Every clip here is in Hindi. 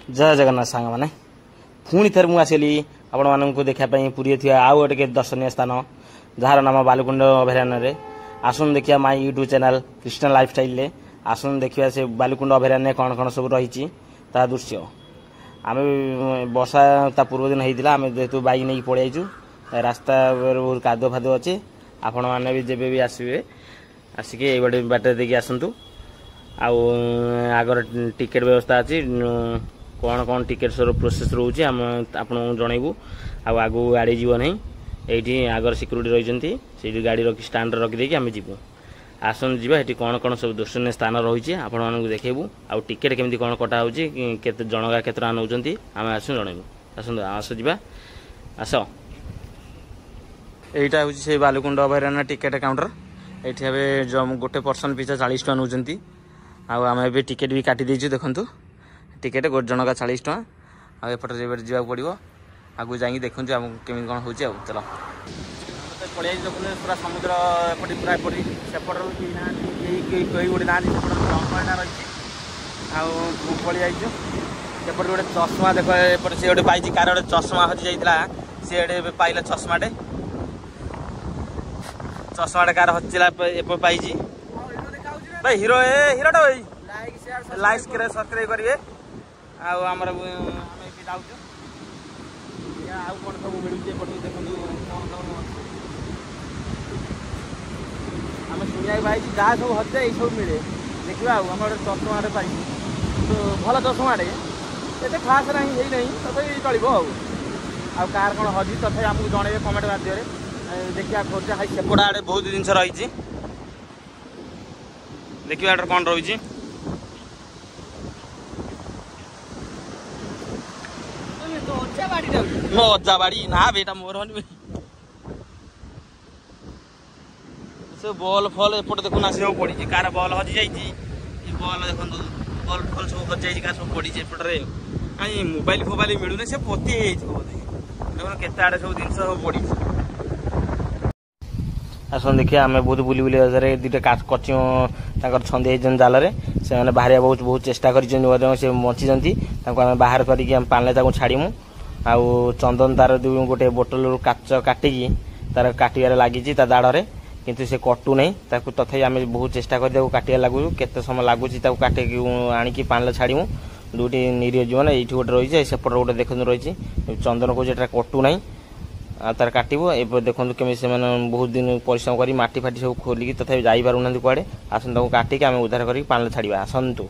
जय जगन्नाथ सांग मैंने पुणी थे मुझे आसली आपण मानक देखापी पुरी थी आउ गोटे दर्शनीय स्थान जार नाम बालुकुंड अभयारण्य आसन देखिए my YouTube channel Krishna lifestyle आसन देखिए से बालुकुंड अभयारण्य कौन कौन सब रही दृश्य आम वर्षा ता पूर्व दिन होता आम जेहतु बैक नहीं पलैचु रास्ता बहुत कादो फादो अच्छे आपण मैंने भी जब भी आसवे आसिक ये बाटर देखिए आसतु आगर टिकेट व्यवस्था अच्छी कौन कौन टिकेट सर प्रोसेस रोचे आम आपको जनइबू आगू गाड़ी जीव नहीं ये आगर सिक्यूरीटी रही से गाड़ी रखी स्टाण्ड रखिदे आम जीवु आसन जीवा ये कौन कौन सब दर्शनीय स्थान रही है आपण मानक देखेबू आउ टिकेट केमती कौन कटा हो जनगा केत नौ आम आस जनइबू आसतु आस जा आस यहीटा हूँ से बालुकुंड अभयारण्य टिकेट काउंटर ये गोटे पर्सन पिछा 40 टका नौ आम ए टिकेट भी काटी देचु देखु टिकेट गोटे जनका 40 टका आपटे जावाक पड़ो आगू जा देखु केमी कौन हो चलो पड़े पूरा समुद्र एपटे पूरा एपटे सेपट कई गोटे ना रही पलि जाइए एपटे गोटे चश्मा देख एपटे से गोटे पाई कार गोटे चश्मा हजि जाता सी पाइला चश्माटे चश्माटे कार हजिला पाई भाई हिरो हिरोटा भाई लाइक सब्सक्राइब करेंगे आमर आम जाऊँ कौन सब मिलूँ देखो आम शुणा पाई जहाँ सब हजे ये सब मिले देखा आम गोटे चश्माटे पाई तो भल चश्माटे ये खास ना नहीं तथा चलो कार कौन हजि तथा आमको जनइबे कमेंट माध्यम देखिए खोजा हाई सेपट आड़े बहुत जिनस रही देखिए आड़ कौन रही मो अजा बाड़ी ना बेटा मोर से बॉल फल एपट देखो आसो पड़ी कार बॉल हजि जाइए बॉल देखो बॉल फल सब हजि जाइए सब पड़ी एपटे कहीं मोबाइल फोबाइल मिलूनी से पोती देखो केते आड़े सब जिन सब पड़ी आसन देखिए आम बहुत बुली बुली दुटा कचियों छंदी जाल से बाहर बहुत बहुत चेष्टा कर बची बाहर करके पाने छाड़मु आउ चंदन तार गोटे बोतल काच काटिकी तार काटार लगी दाड़े किंतु से कटू नहीं तथा आम बहुत चेष्टा कर काटे लगू केते समय लगुच काटिकी आणिकी पाने छाड़मु दुटी निरीह जीवन ये गोटे रही है सेपट गोटे देखते रही चंदन को कटू नहीं तार काटो ए देखो केमी से बहुत दिन परिश्रम कर माटी फाटी सब खोलिकी तथा जापना कड़े आसन काटिकी आम उद्धार कर पानी छाड़ा आसतु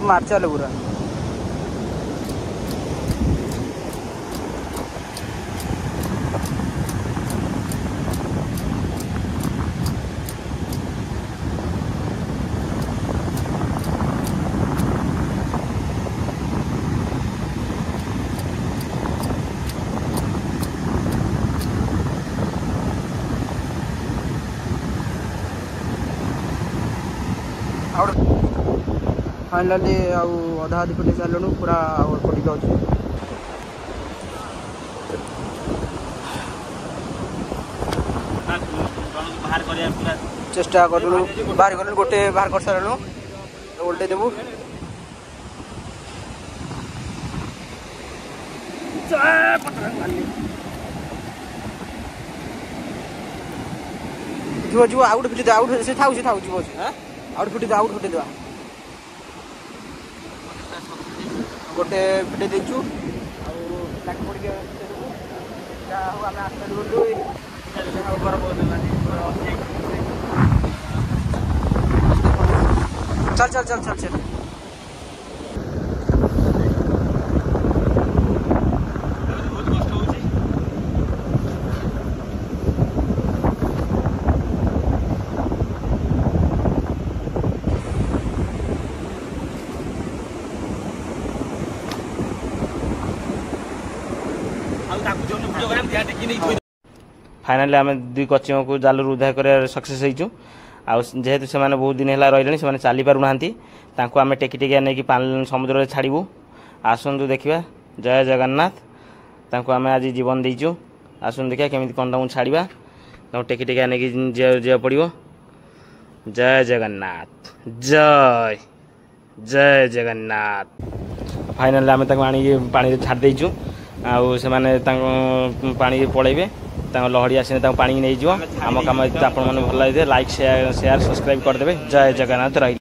मार चल पूरा फाइनाली अधा अधि पटे चलु पूरा पटी जाऊँ चेष्टा करूँ बाहर कर गोटे बाहर कर सारू उल्टे देवु जीव जीव आउट फुटी आउट से था जीव आउट फुटी आउट फुटी देवा गोटे फुटे देचु चल चल चल चल चल फाइनाली आम दुई कचियों को जाल उद्धार कर सक्सेस होइचु जेहेतु से बहुत दिन है रही से चली पार ना आम टेकी टेकिया नहीं समुद्र छाड़ू आसतु देखा जय जगन्नाथ आम आज जीवन देचु आसतु देखा केमी कौन छाड़ा टेकी टेकिया नहीं जा पड़ो जय जगन्नाथ जय। जय जगन्नाथ। फाइनाली आम आनी पानी छाड़ देचु पानी पलैबे लहड़ी आसने पानी नहीं आम कम आप भल लगे लाइक शेयर सब्सक्राइब करदे। जय जगन्नाथ रही।